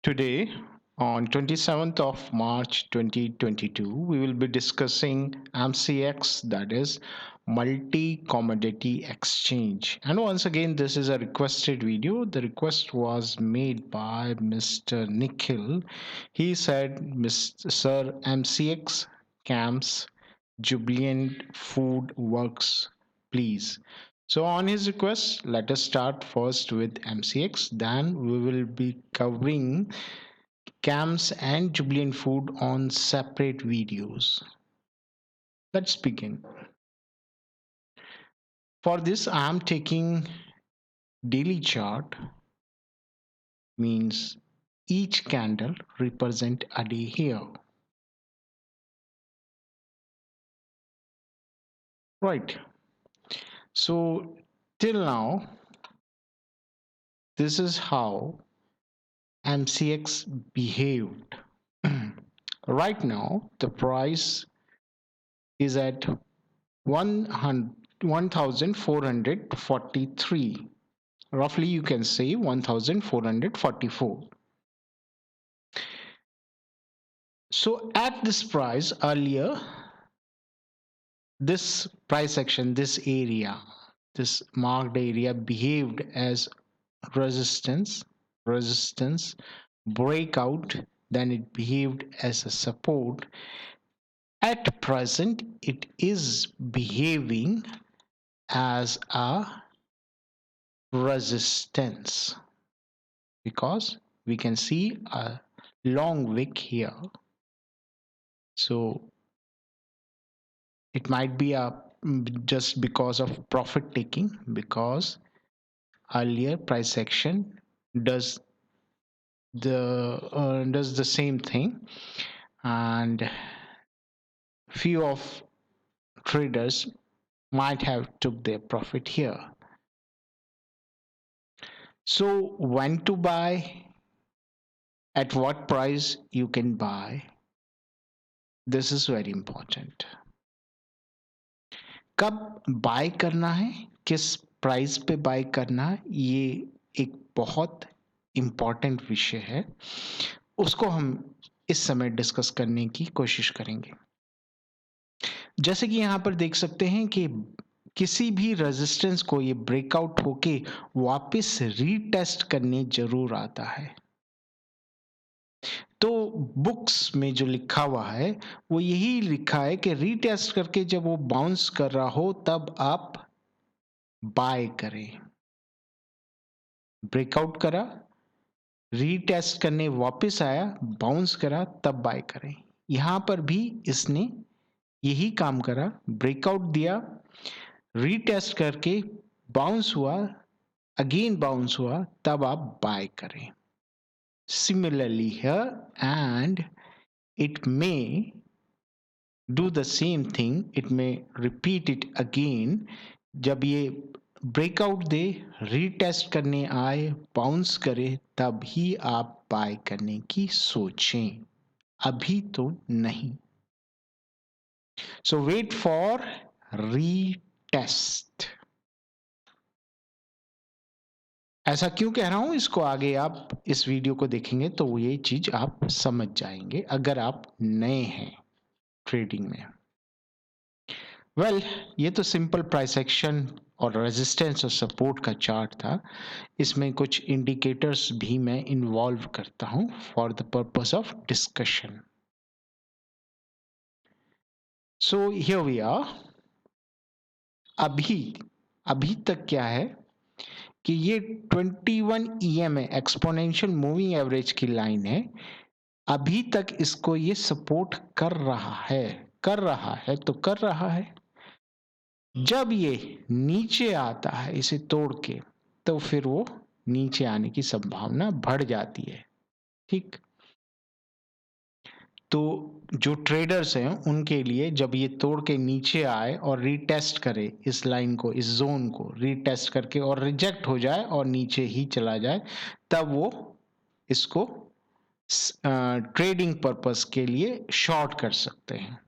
Today, on 27th of March 2022, we will be discussing MCX, that is Multi Commodity Exchange. And once again, this is a requested video. The request was made by Mr. Nikhil. He said, Mr. Sir, MCX, CAMS, Jubilant Food Works, please. So, on his request, let us start first with MCX. Then we will be covering CAMS and Jubilant Food on separate videos. Let's begin. For this, I am taking daily chart, means each candle represent a day here. Right. So till now, this is how MCX behaved. Right now, the price is at 1443. Roughly, you can say 1444. So at this price earlier, this price action, this area, this marked area behaved as resistance, breakout, then it behaved as a support. At present, it is behaving as a resistance because we can see a long wick here. So it might be a just because of profit taking, because earlier price action does the same thing, and few of traders might have took their profit here. So when to buy, at what price you can buy, this is very important. कब bye करना है, किस price पे bye करना है, ये एक बहुत इंपॉर्टेंट विषय है. उसको हम इस समय डिस्कस करने की कोशिश करेंगे. जैसे कि यहां पर देख सकते हैं कि किसी भी रेजिस्टेंस को ये ब्रेकआउट होके वापस रीटेस्ट करने जरूर आता है. तो बुक्स में जो लिखा हुआ है वो यही लिखा है कि रीटेस्ट करके जब वो बाउंस कर रहा हो तब आप बाय करें. ब्रेकआउट करा, रीटेस्ट करने वापस आया, बाउंस करा, तब बाय करें. यहां पर भी इसने यही काम करा, ब्रेकआउट दिया, रीटेस्ट करके बाउंस हुआ, अगेन बाउंस हुआ, तब आप बाय करें. Similarly here, and it may do the same thing, it may repeat it again. जब ये ब्रेकआउट दे, रीटेस्ट करने आए, बाउंस करे, तब ही आप बाय करने की सोचें, अभी तो नहीं. सो वेट फॉर रीटेस्ट. ऐसा क्यों कह रहा हूं, इसको आगे आप इस वीडियो को देखेंगे तो ये चीज आप समझ जाएंगे अगर आप नए हैं ट्रेडिंग में. वेल, ये तो सिंपल प्राइस एक्शन और रेजिस्टेंस और सपोर्ट का चार्ट था. इसमें कुछ इंडिकेटर्स भी मैं इन्वॉल्व करता हूं for the purpose of discussion. So here we are. अभी तक क्या है कि ये 21 EMA एक्सपोनेंशियल मूविंग एवरेज की लाइन है. अभी तक इसको ये सपोर्ट कर रहा है तो कर रहा है. जब ये नीचे आता है इसे तोड़ के, तो फिर वो नीचे आने की संभावना बढ़ जाती है. ठीक. तो जो ट्रेडर्स हैं उनके लिए जब ये तोड़ के नीचे आए और रीटेस्ट करे इस लाइन को, इस जोन को रीटेस्ट करके और रिजेक्ट हो जाए और नीचे ही चला जाए, तब वो इसको ट्रेडिंग पर्पस के लिए शॉर्ट कर सकते हैं.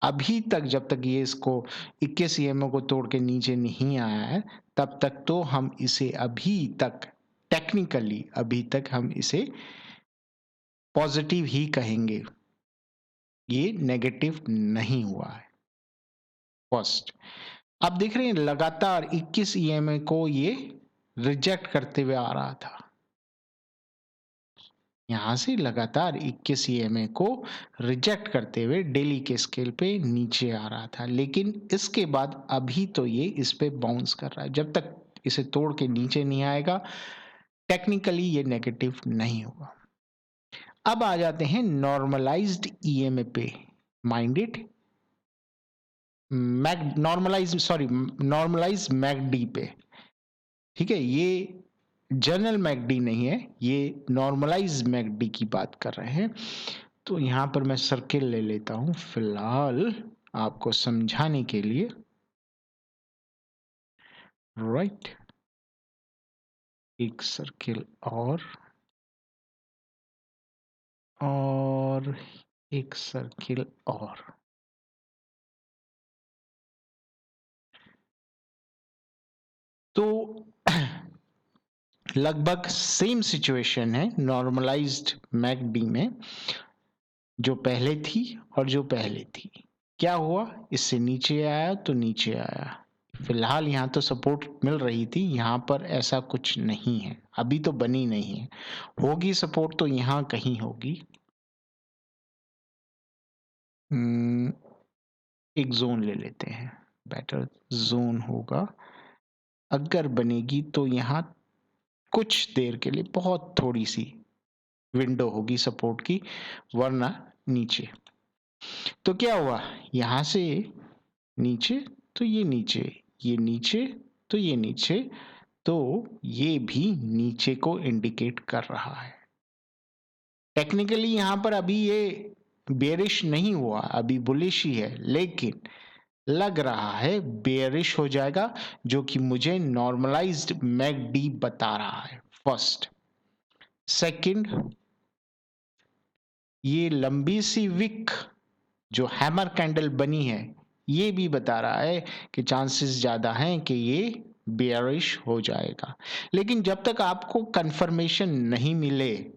अभी तक जब तक ये इसको 21 EMA को तोड़ के नीचे नहीं आया है, तब तक तो हम इसे अभी तक टेक्निकली अभी तक हम इसे पॉजिटिव ही कहेंगे, ये नेगेटिव नहीं हुआ है। फर्स्ट, आप देख रहे हैं लगातार 21 ईएमए को ये रिजेक्ट करते हुए आ रहा था। यहां से लगातार 21 ईएमए को रिजेक्ट करते हुए डेली के स्केल पे नीचे आ रहा था, लेकिन इसके बाद अभी तो ये इस पे बाउंस कर रहा है। जब तक इसे तोड़ के नीचे नहीं आएगा, टेक्निकली ये नेगेटिव नहीं होगा। अब आ जाते हैं नॉर्मलाइज्ड ईएमए पे, माइंड इट, नॉर्मलाइज मैकडी पे। ठीक है, ये जनरल मैकडी नहीं है, ये नॉर्मलाइज मैकडी की बात कर रहे हैं। तो यहां पर मैं सर्किल ले लेता हूं फिलहाल आपको समझाने के लिए। राइट, एक सर्किल और एक सर्किल और। तो लगभग सेम सिचुएशन है नॉर्मलाइज्ड मैकडी में, जो पहले थी और जो पहले थी। क्या हुआ, इससे नीचे आया तो नीचे आया। फिलहाल यहाँ तो सपोर्ट मिल रही थी, यहाँ पर ऐसा कुछ नहीं है, अभी तो बनी नहीं है। होगी सपोर्ट तो यहाँ कहीं होगी। एक जोन ले लेते हैं, बेटर जोन होगा। अगर बनेगी तो यहाँ कुछ देर के लिए बहुत थोड़ी सी विंडो होगी सपोर्ट की, वरना नीचे। तो क्या हुआ, यहां से नीचे तो ये नीचे, ये नीचे तो ये नीचे, तो ये भी नीचे को इंडिकेट कर रहा है। टेक्निकली यहां पर अभी ये बेरिश नहीं हुआ, अभी बुलिश ही है, लेकिन लग रहा है बेरिश हो जाएगा, जो कि मुझे नॉर्मलाइज्ड मैकडी बता रहा है। फर्स्ट, सेकंड, ये लंबी सी विक जो हैमर कैंडल बनी है, ये भी बता रहा है कि चांसेस ज्यादा हैं कि ये बेयरिश हो जाएगा। लेकिन जब तक आपको कंफर्मेशन नहीं मिले,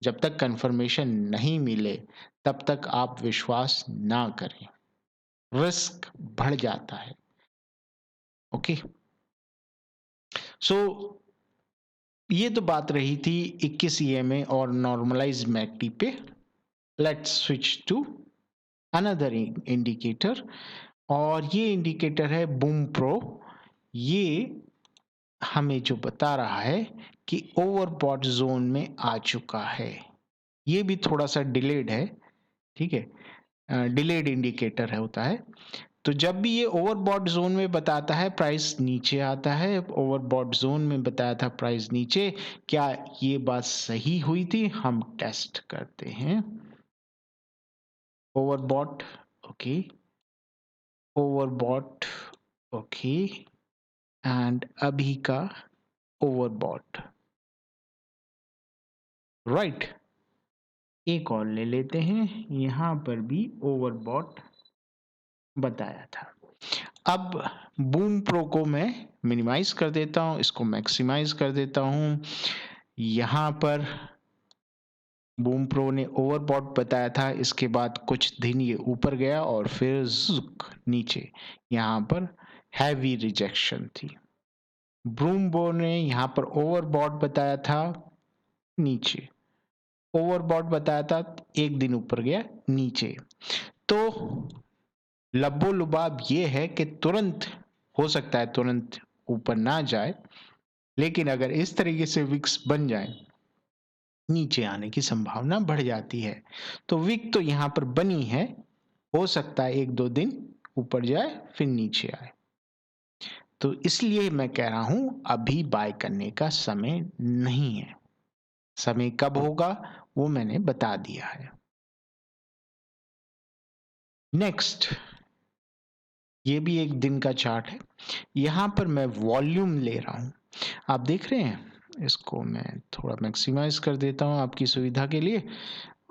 जब तक कंफर्मेशन नहीं मिले, तब तक आप विश्वास ना करें, रिस्क बढ़ जाता है। ओके, सो ये तो बात रही थी 21 ईएमए और नॉर्मलाइज मैकडी पे। Let's switch to another indicator, और ये इंडिकेटर है बूम प्रो। ये हमें जो बता रहा है कि ओवरबॉट जोन में आ चुका है। ये भी थोड़ा सा डिलेड है, ठीक है, डिलेड इंडिकेटर है होता है। तो जब भी ये ओवरबॉट जोन में बताता है प्राइस नीचे आता है, ओवरबॉट जोन में बताया था प्राइस नीचे, क्या ये बात सही हुई थी? हम टेस्ट करते हैं। Overbought, okay, overbought, okay, and अभी का ओवरबॉट। राइट, एक और ले लेते हैं, यहां पर भी ओवरबॉट बताया था। अब बूम प्रो को मैं मिनिमाइज कर देता हूं, इसको मैक्सिमाइज कर देता हूं। यहां पर बूम प्रो ने ओवरबॉट बताया था, इसके बाद कुछ दिन ये ऊपर गया और फिर नीचे, यहां पर हैवी रिजेक्शन थी। बूम प्रो ने यहां पर ओवरबॉट बताया था, नीचे ओवरबॉट बताया था, एक दिन ऊपर गया, नीचे। तो लब्बो लुबाब ये है कि तुरंत हो सकता है तुरंत ऊपर ना जाए, लेकिन अगर इस तरीके से विक्स बन जाए, नीचे आने की संभावना बढ़ जाती है। तो विक तो यहां पर बनी है, हो सकता है एक दो दिन ऊपर जाए फिर नीचे आए। तो इसलिए मैं कह रहा हूं अभी बाय करने का समय नहीं है। समय कब होगा वो मैंने बता दिया है। नेक्स्ट, ये भी एक दिन का चार्ट है। यहां पर मैं वॉल्यूम ले रहा हूं, आप देख रहे हैं, इसको मैं थोड़ा मैक्सिमाइज कर देता हूं आपकी सुविधा के लिए।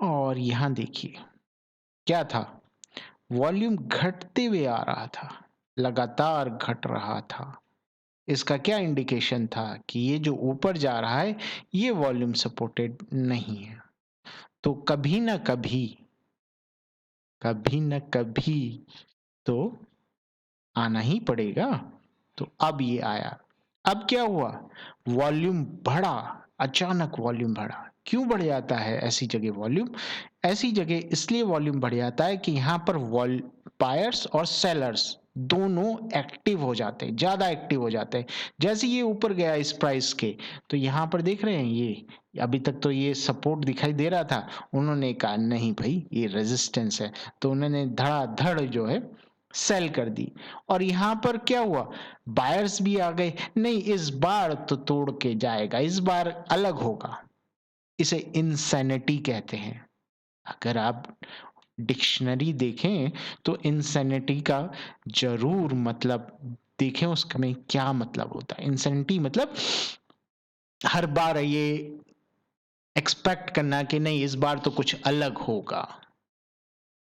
और यहां देखिए क्या था, वॉल्यूम घटते हुए आ रहा था, लगातार घट रहा था। इसका क्या इंडिकेशन था कि ये जो ऊपर जा रहा है ये वॉल्यूम सपोर्टेड नहीं है। तो कभी ना कभी तो आना ही पड़ेगा। तो अब ये आया। अब क्या हुआ, वॉल्यूम बढ़ा, अचानक वॉल्यूम बढ़ा। क्यों बढ़ जाता है ऐसी जगह वॉल्यूम? ऐसी जगह इसलिए वॉल्यूम बढ़ जाता है कि यहाँ पर बायर्स और सेलर्स दोनों एक्टिव हो जाते हैं, ज्यादा एक्टिव हो जाते हैं। जैसे ये ऊपर गया इस प्राइस के, तो यहाँ पर देख रहे हैं ये अभी तक तो ये सपोर्ट दिखाई दे रहा था, उन्होंने कहा नहीं भाई ये रेजिस्टेंस है, तो उन्होंने धड़ाधड़ जो है सेल कर दी। और यहां पर क्या हुआ, बायर्स भी आ गए, नहीं इस बार तो तोड़ के जाएगा, इस बार अलग होगा। इसे इंसैनिटी कहते हैं। अगर आप डिक्शनरी देखें तो इंसैनिटी का जरूर मतलब देखें, उसमें क्या मतलब होता है। इंसैनिटी मतलब हर बार ये एक्सपेक्ट करना कि नहीं इस बार तो कुछ अलग होगा।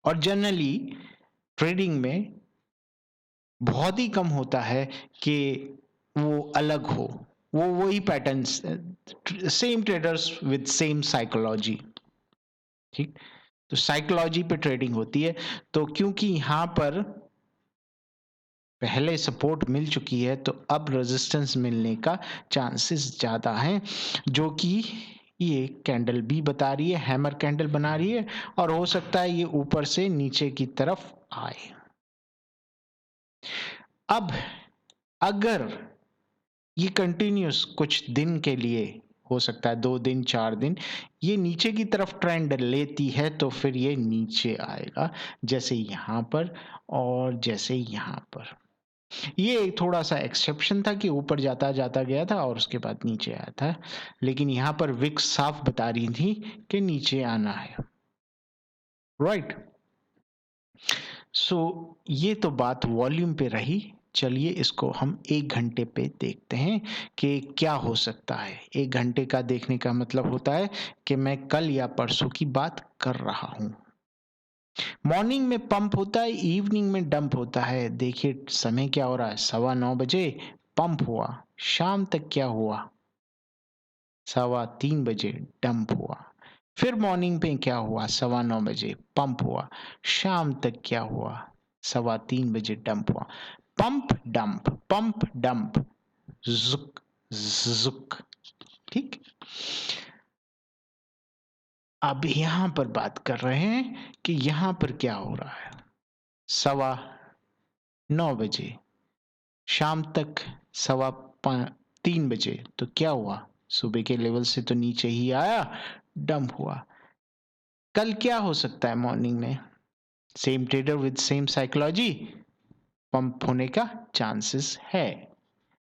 और जनरली ट्रेडिंग में बहुत ही कम होता है कि वो अलग हो, वो वही patterns, same traders with same psychology. ठीक, तो साइकोलॉजी पे ट्रेडिंग होती है। तो क्योंकि यहां पर पहले सपोर्ट मिल चुकी है तो अब रेजिस्टेंस मिलने का चांसेस ज़्यादा हैं, जो कि ये कैंडल भी बता रही है, हैमर कैंडल बना रही है, और हो सकता है ये ऊपर से नीचे की तरफ आए। अब अगर ये कंटिन्यूस कुछ दिन के लिए, हो सकता है 2 दिन 4 दिन, ये नीचे की तरफ ट्रेंड लेती है तो फिर ये नीचे आएगा, जैसे यहाँ पर और जैसे यहाँ पर। ये थोड़ा सा एक्सेप्शन था कि ऊपर जाता जाता गया था और उसके बाद नीचे आया था, लेकिन यहाँ पर विक्स साफ बता रही थी कि नीचे आना है। राइट, सो ये तो बात वॉल्यूम पे रही। चलिए इसको हम 1 घंटे पे देखते हैं कि क्या हो सकता है। 1 घंटे का देखने का मतलब होता है कि मैं कल या परसों की बात कर रहा हूं। मॉर्निंग में पंप होता है, इवनिंग में डंप होता है। देखिए समय क्या हो रहा है, 9:15 पंप हुआ, शाम तक क्या हुआ, 3:15 डंप हुआ। फिर मॉर्निंग पे क्या हुआ, 9:15 पंप हुआ, शाम तक क्या हुआ, 3:15 डंप हुआ। पंप डंप, जुक जुक। ठीक, अब यहां पर बात कर रहे हैं कि यहां पर क्या हो रहा है। 9:15 शाम तक 3:15 तो क्या हुआ, सुबह के लेवल से तो नीचे ही आया, डंप हुआ। कल क्या हो सकता है मॉर्निंग में, same trader with same psychology, pump होने का चांसेस है।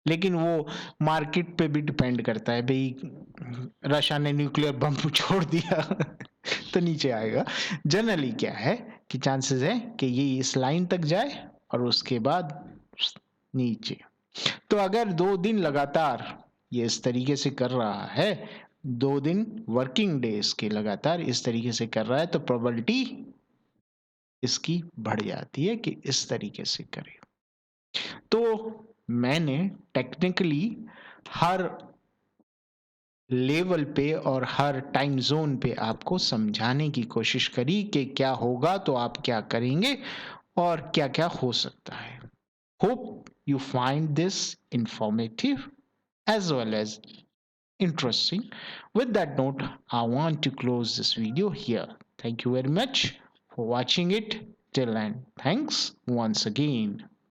लेकिन वो मार्केट पे भी डिपेंड करता है भाई, रशिया ने न्यूक्लियर बम छोड़ दिया तो नीचे आएगा। जनरली क्या है कि चांसेस है कि ये इस लाइन तक जाए और उसके बाद नीचे। तो अगर 2 दिन लगातार ये इस तरीके से कर रहा है, 2 दिन वर्किंग डेज के लगातार इस तरीके से कर रहा है, तो प्रोबेबिलिटी इसकी बढ़ जाती है कि इस तरीके से करे। तो मैंने टेक्निकली हर लेवल पे और हर टाइम जोन पे आपको समझाने की कोशिश करी कि क्या होगा तो आप क्या करेंगे और क्या क्या हो सकता है। Hope you find this informative as well as interesting. With that note, I want to close this video here. Thank you very much for watching it till end. Thanks once again.